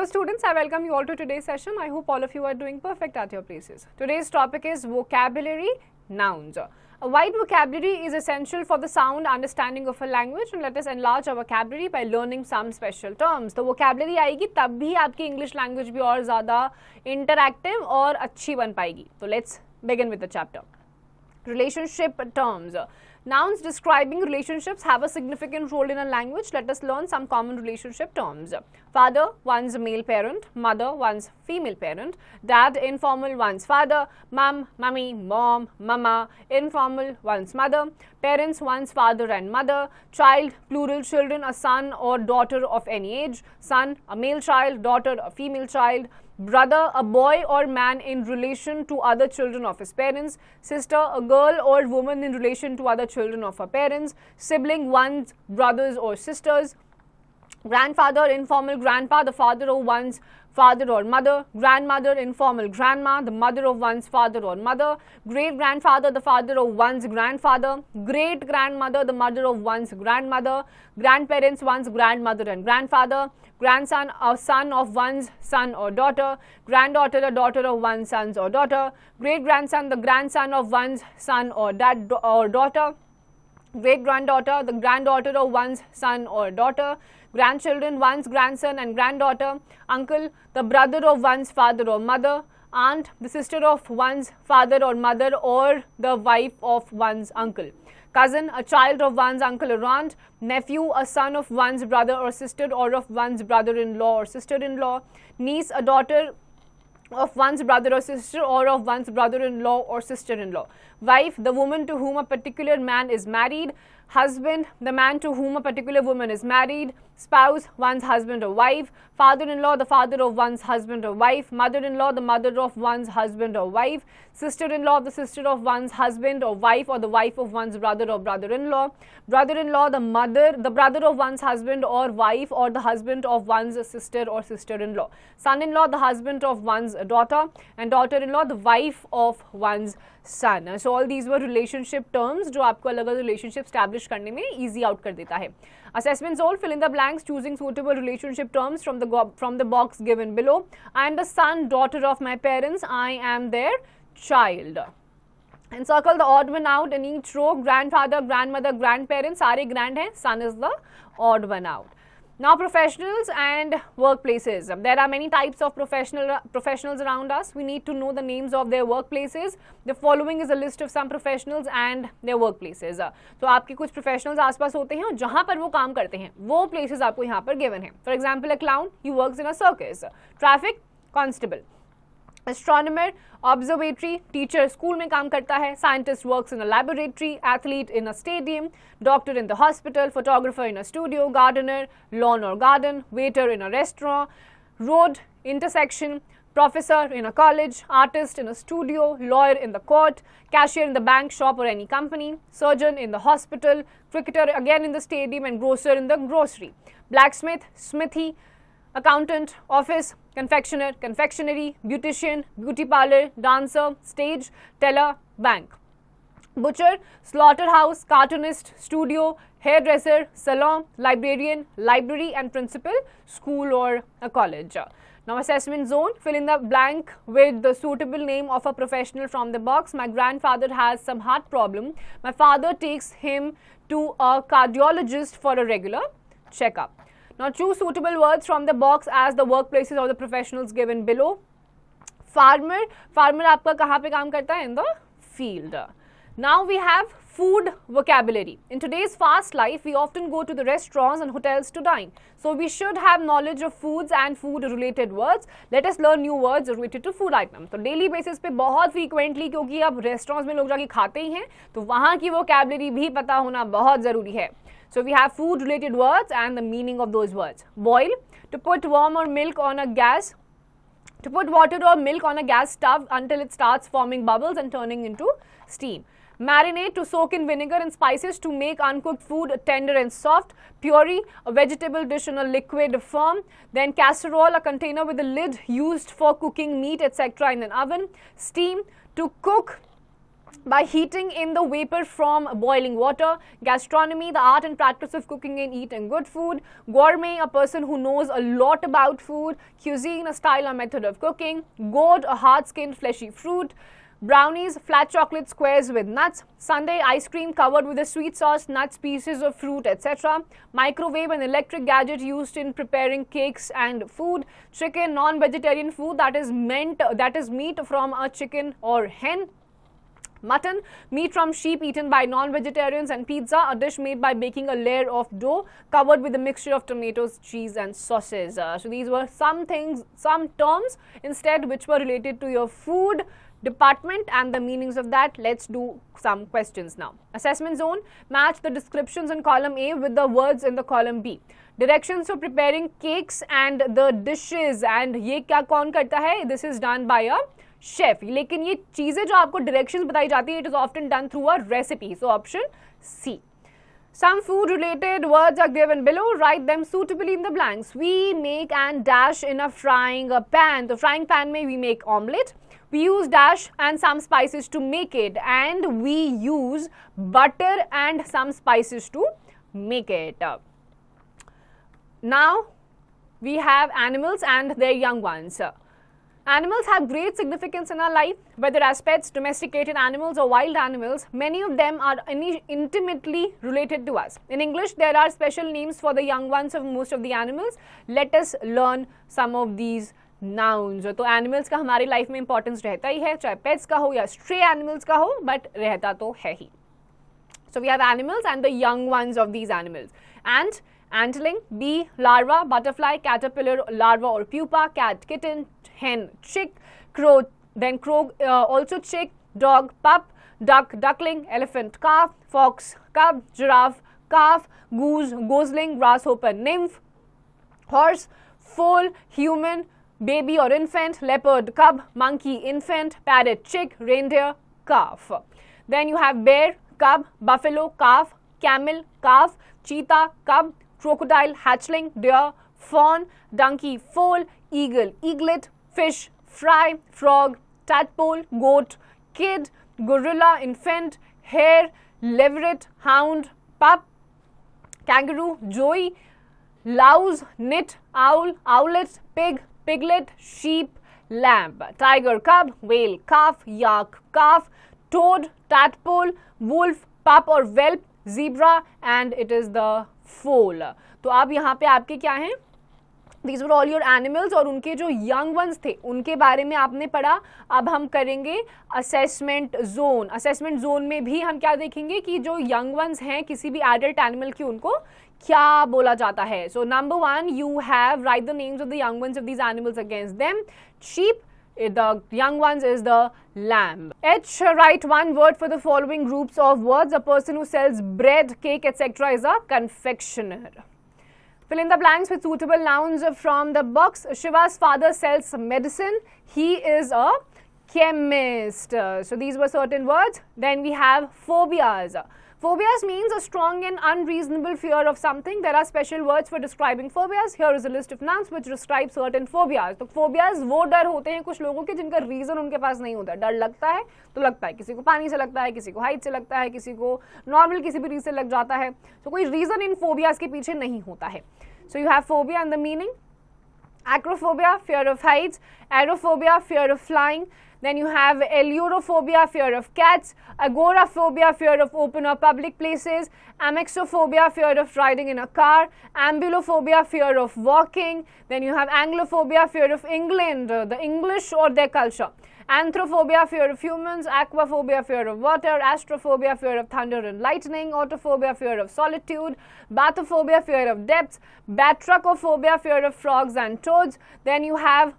students, I welcome you all to today's session. I hope all of you are doing perfect at your places. Today's topic is vocabulary, nouns. A wide vocabulary is essential for the sound understanding of a language, and let us enlarge our vocabulary by learning some special terms. तो vocabulary आएगी तब भी आपकी English language भी और ज़्यादा interactive और अच्छी बन पाएगी. तो let's begin with the chapter. Relationship terms. Nouns describing relationships have a significant role in a language. Let us learn some common relationship terms. Father, one's male parent. Mother, one's female parent. Dad, informal, one's father. Mum, mummy, mom, mama. Informal, one's mother. Parents, one's father and mother. Child, plural children, a son or daughter of any age. Son, a male child. Daughter, a female child. Brother, a boy or man in relation to other children of his parents. Sister, a girl or woman in relation to other children of her parents. Sibling, one's brothers or sisters. Grandfather, informal grandpa, the father of one's father or mother. Grandmother, informal grandma, the mother of one's father or mother. Great grandfather, the father of one's grandfather. Great grandmother, the mother of one's grandmother. Grandparents, one's grandmother and grandfather. Grandson, a son of one's son or daughter. Granddaughter, a daughter of one's son or daughter. Great grandson, the grandson of one's son or daughter. Great granddaughter, the granddaughter of one's son or daughter. Grandchildren, one's grandson and granddaughter. Uncle, the brother of one's father or mother. Aunt, the sister of one's father or mother or the wife of one's uncle. Cousin, a child of one's uncle or aunt. Nephew, a son of one's brother or sister or of one's brother-in-law or sister-in-law. Niece, a daughter of one's brother or sister or of one's brother-in-law or sister-in-law. Wife, the woman to whom a particular man is married. Husband, the man to whom a particular woman is married. Spouse, one's husband or wife. Father-in-law, the father of one's husband or wife. Mother-in-law, the mother of one's husband or wife. Sister-in-law, the sister of one's husband or wife or the wife of one's brother or brother-in-law. Brother-in-law, the brother of one's husband or wife or the husband of one's sister or sister-in-law. Son-in-law, the husband of one's daughter, and daughter-in-law, the wife of one's son. So all these were relationship terms जो आपको अलग अलग relationship establish करने में easy out कर देता है. Assessments all, fill in the blanks choosing suitable relationship terms from the box given below. I am the son, daughter of my parents. I am their child. And circle the odd one out in each row. Grandfather, grandmother, grandparents, सारे grand हैं. Son is the odd one out. Now professionals and workplaces. There are many types of professionals around us. We need to know the names of their workplaces. The following is a list of some professionals and their workplaces. तो आपके कुछ professionals आसपास होते हैं और जहाँ पर वो काम करते हैं वो places आपको यहाँ पर given हैं. For example, a clown, he works in a circus. Traffic, constable. Astronomer, observatory, teacher school में काम करता है. Scientist works in a laboratory. Athlete in a stadium. Doctor in the hospital. Photographer in a studio. Gardener, lawn or garden. Waiter in a restaurant. Road, intersection. Professor in a college. Artist in a studio. Lawyer in the court. Cashier in the bank, shop or any company. Surgeon in the hospital. Cricketer again in the stadium, and grocer in the grocery. Blacksmith, smithy. Accountant, office. Confectioner, confectionery. Beautician, beauty parlor. Dancer, stage. Teller, bank. Butcher, slaughterhouse. Cartoonist, studio. Hairdresser, salon. Librarian, library, and principal, school or a college. Now assessment zone, fill in the blank with the suitable name of a professional from the box. My grandfather has some heart problem. My father takes him to a cardiologist for a regular checkup. Now choose suitable words from the box as the workplaces of the professionals given below. Farmer, farmer आपका कहाँ पे काम करता है? In the field. Now we have food vocabulary. In today's fast life, we often go to the restaurants and hotels to dine. So we should have knowledge of foods and food related words. Let us learn new words related to food items. तो daily basis पे बहुत frequently, क्योंकि अब restaurants में लोग जाके खाते ही हैं, तो वहाँ की vocabulary भी पता होना बहुत ज़रूरी है. So we have food related words and the meaning of those words. Boil, to put warm or milk on a gas. To put water or milk on a gas stove until it starts forming bubbles and turning into steam. Marinate, to soak in vinegar and spices to make uncooked food tender and soft. Puree, a vegetable dish in a liquid form. Then casserole, a container with a lid used for cooking meat etc. in an oven. Steam, to cook by heating in the vapor from boiling water. Gastronomy, the art and practice of cooking and eating good food. Gourmet, a person who knows a lot about food. Cuisine, a style or method of cooking. Gourd, a hard-skinned fleshy fruit. Brownies, flat chocolate squares with nuts. Sundae, ice cream covered with a sweet sauce, nuts, pieces of fruit, etc. Microwave, an electric gadget used in preparing cakes and food. Chicken, non-vegetarian food that is meat from a chicken or hen. Mutton, meat from sheep eaten by non-vegetarians. And pizza, a dish made by baking a layer of dough covered with a mixture of tomatoes, cheese and sauces. So these were some terms instead which were related to your food department and the meanings of that. Let's do some questions now. Assessment zone, match the descriptions in column A with the words in the column B. Directions for preparing cakes and the dishes, and ये क्या कौन करता है? This is done by a chef. लेकिन ये चीजें जो आपको directions बताई जाती है, it is often done through a recipe. So option C. Some food related words are given below. Write them suitably in the blanks. We make and dash in a frying pan. The frying pan में we make omelette. We use dash and some spices to make it, and we use butter and some spices to make it. Now we have animals and their young ones. Animals have great significance in our life, whether as pets, domesticated animals or wild animals. Many of them are intimately related to us. In English, there are special names for the young ones of most of the animals. Let us learn some of these nouns. तो animals का हमारी life में importance रहता ही है, चाहे pets का हो या stray animals का हो, but रहता तो है ही. So we have animals and the young ones of these animals. Ant, antling. Bee, larva. Butterfly, caterpillar, larva or pupa. Cat, kitten. Hen, chick. Crow, then crow, also chick. Dog, pup. Duck, duckling. Elephant, calf. Fox, cub. Giraffe, calf. Goose, gosling. Grasshopper, nymph. Horse, foal. Human, baby or infant. Leopard, cub. Monkey, infant. Parrot, chick. Reindeer, calf. Then you have bear, cub. Buffalo, calf. Camel, calf. Cheetah, cub. Crocodile, hatchling. Deer, fawn. Donkey, foal. Eagle, eaglet. Fish, fry. Frog, tadpole. Goat, kid. Gorilla, infant. Hare, leveret. Hound, pup. Kangaroo, joey. Louse, nit. Owl, owlet. Pig, piglet. Sheep, lamb. Tiger, cub. Whale, calf. Yak, calf. Toad, tadpole. Wolf, pup or whelp. Zebra, and it is the foal. तो अब यहाँ पे आपके क्या हैं? These were all your animals, और उनके जो young ones थे उनके बारे में आपने पढ़ा. अब हम करेंगे assessment zone. Assessment zone में भी हम क्या देखेंगे कि जो young ones हैं किसी भी adult animal की, उनको क्या बोला जाता है. So number 1, you have write the names of the young ones of these animals against them. Sheep, the young ones is the lamb. H, write one word for the following groups of words. A person who sells bread, cake, etc. is a confectioner. Fill in the blanks with suitable nouns from the box. Shiva's father sells medicine. He is a chemist. So these were certain words. Then we have phobias. Phobias means a strong and unreasonable fear of something. There are special words for describing phobias. Here is a list of nouns which describe certain phobias. तो phobias वो डर होते हैं कुछ लोगों के जिनका reason उनके पास नहीं होता. डर लगता है तो लगता है, किसी को पानी से लगता है, किसी को हाइट से लगता है, किसी को नॉर्मल किसी भी रीजन से लग जाता है. तो कोई रीजन इन फोबियाज के पीछे नहीं होता है. So you have phobia and the meaning. Acrophobia, fear of heights. Aerophobia, fear of flying. Then you have eleurophobia, fear of cats. Agoraphobia, fear of open or public places. Amexophobia, fear of riding in a car. Ambulophobia, fear of walking. Then you have Anglophobia, fear of England, the English or their culture. Anthrophobia, fear of humans. Aquaphobia, fear of water. Astrophobia, fear of thunder and lightning. Autophobia, fear of solitude. Bathophobia, fear of depths. Batrachophobia, fear of frogs and toads. Then you have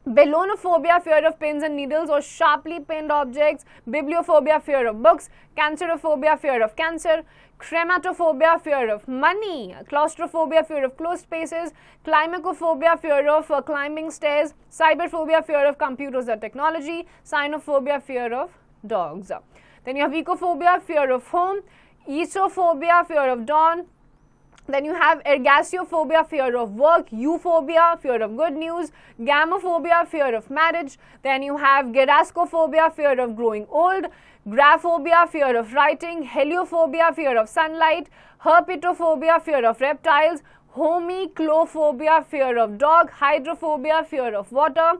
Belonophobia, fear of pins and needles or sharply pinned objects. Bibliophobia, fear of books. Cancerophobia, fear of cancer. Chromatophobia, fear of money. Claustrophobia, fear of closed spaces. Climacophobia, fear of climbing stairs. Cyberphobia, fear of computers or technology. Cynophobia, fear of dogs. Then you have ecophobia, fear of home. Esophobia, fear of dawn. Then you have ergasiophobia, fear of work. Euphobia, fear of good news. Gamophobia, fear of marriage. Then you have gerascophobia, fear of growing old. Graphobia, fear of writing. Heliophobia, fear of sunlight. Herpetophobia, fear of reptiles. Homiclophobia, fear of dog. Hydrophobia, fear of water.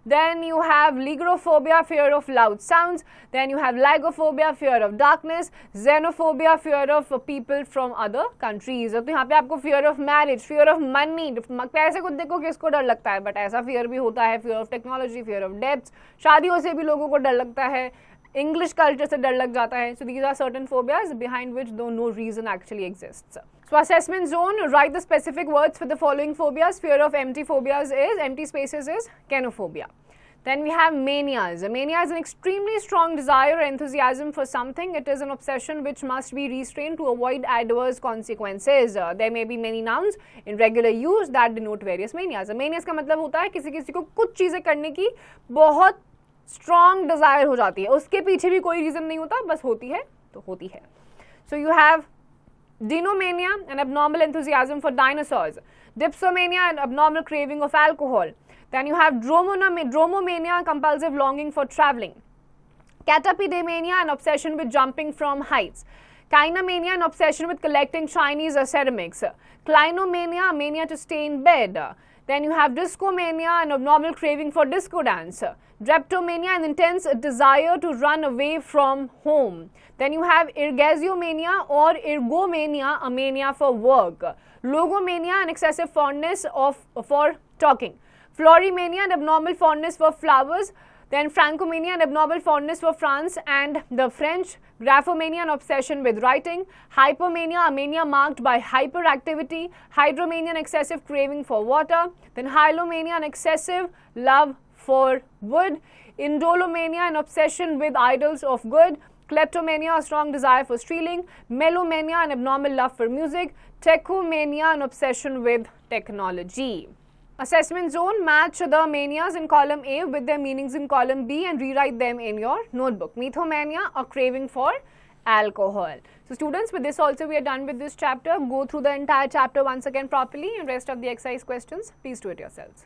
Then you have ligrophobia, fear of loud sounds. Then you have lygophobia, fear of darkness. Xenophobia, fear of people from other countries. तो यहाँ पे आपको fear of marriage, fear of money, पैसे को देखो किसको डर लगता है, but ऐसा fear भी होता है, fear of technology, fear of debts. शादियों से भी लोगों को डर लगता है, English culture से डर लग जाता है. So these are certain phobias behind which though no reason actually exists. So assessment zone, write the specific words for the following phobias. Fear of empty spaces is kenophobia. Then we have manias. A mania is an extremely strong desire or enthusiasm for something. It is an obsession which must be restrained to avoid adverse consequences. There may be many nouns in regular use that denote various manias. Manias का मतलब होता है किसी को कुछ चीजें करने की बहुत strong desire हो जाती है, उसके पीछे भी कोई reason नहीं होता, बस होती है तो होती है. So you have Dinomania, an abnormal enthusiasm for dinosaurs. Dipsomania, an abnormal craving of alcohol. Then you have Dromomania, compulsive longing for traveling. Catapidemania, an obsession with jumping from heights. Kinomania, an obsession with collecting Chinese ceramics. Clinomania, a mania to stay in bed. Then you have Discomania, an abnormal craving for disco dance. Drapetomania, an intense desire to run away from home. Then you have Ergasiomania or Ergomania, a mania for work. Logomania, an excessive fondness for talking. Florimania, an abnormal fondness for flowers. Then Francomania, an abnormal fondness for France and the French. Graphomania, an obsession with writing. Hypomania, a mania marked by hyperactivity. Hydromania, an excessive craving for water. Then Hylomania, an excessive love for wood. Indolomania, an obsession with idols of good. Kleptomania, a strong desire for stealing. Melomania, an abnormal love for music. Techomania, an obsession with technology. Assessment zone, match the manias in column A with their meanings in column B and rewrite them in your notebook. Mythomania, a craving for alcohol. So students, with this also we are done with this chapter. Go through the entire chapter once again properly and rest of the exercise questions, please do it yourselves.